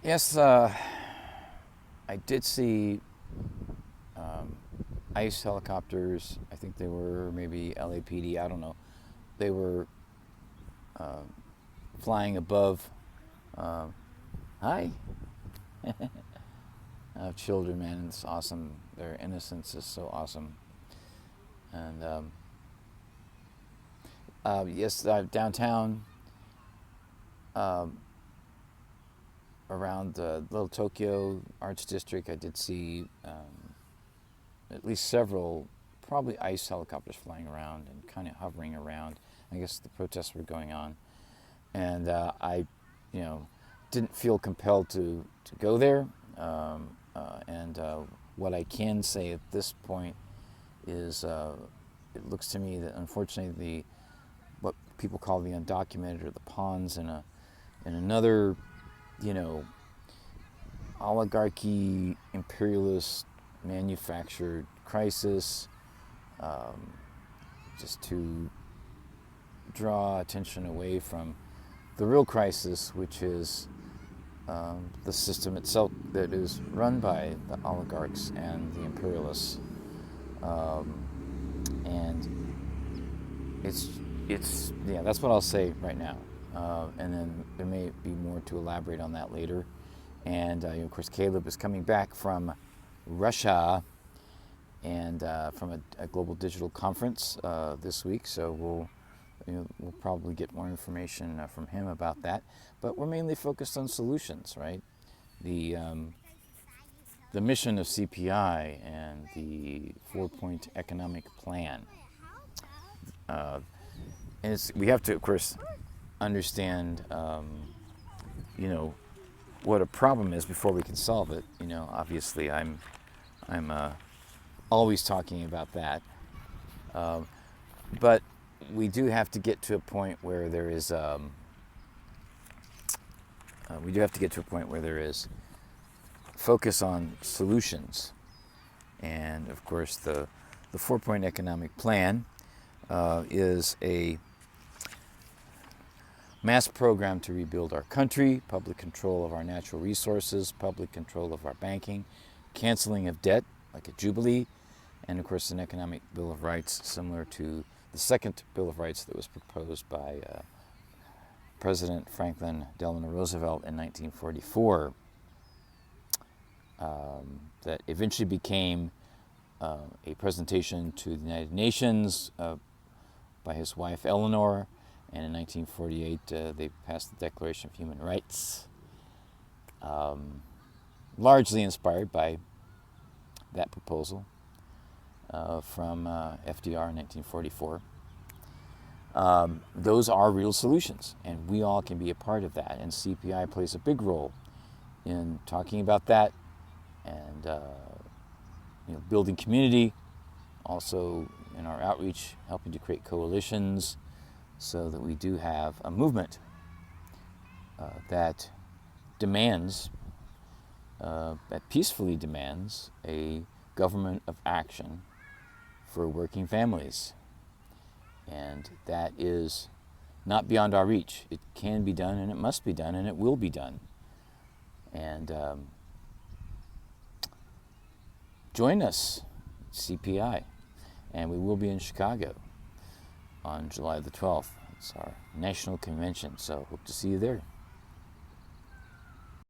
Yes, I did see um, ICE helicopters. I think they were maybe LAPD. I don't know. They were uh, flying above. Uh, Hi, children, man. It's awesome. Their innocence is so awesome. And yes, downtown, um, around the Little Tokyo Arts District, I did see at least several, probably ICE helicopters flying around and kind of hovering around. I guess the protests were going on, and I, you know, didn't feel compelled to go there. And what I can say at this point is, it looks to me that unfortunately what people call the undocumented or the pawns in another, you know, oligarchy, imperialist, manufactured crisis, um, just to draw attention away from the real crisis, which is the system itself that is run by the oligarchs and the imperialists. Um, and it's yeah, that's what I'll say right now. And then there may be more to elaborate on that later. And of course, Caleb is coming back from Russia and from a global digital conference this week. So we'll probably get more information from him about that. But we're mainly focused on solutions, right? The um, the mission of CPI and the 4-point economic plan. Uh, and we have to, of course, understand, you know, what a problem is before we can solve it. You know, obviously, I'm always talking about that, uh, but we do have to get to a point where there is. We do have to get to a point where there is focus on solutions, and of course, the 4-point economic plan is a mass program to rebuild our country, public control of our natural resources, public control of our banking, canceling of debt, like a jubilee, and of course an economic Bill of Rights similar to the second Bill of Rights that was proposed by President Franklin Delano Roosevelt in 1944, that eventually became a presentation to the United Nations by his wife Eleanor, and in 1948 they passed the Declaration of Human Rights, largely inspired by that proposal from FDR in 1944. Those are real solutions, and we all can be a part of that. And CPI plays a big role in talking about that, and building community. Also, in our outreach, helping to create coalitions, so that we do have a movement that demands, that peacefully demands, a government of action for working families. And that is not beyond our reach. It can be done, and it must be done, and it will be done. And join us, CPI. And we will be in Chicago on July the 12th. It's our national convention, so hope to see you there.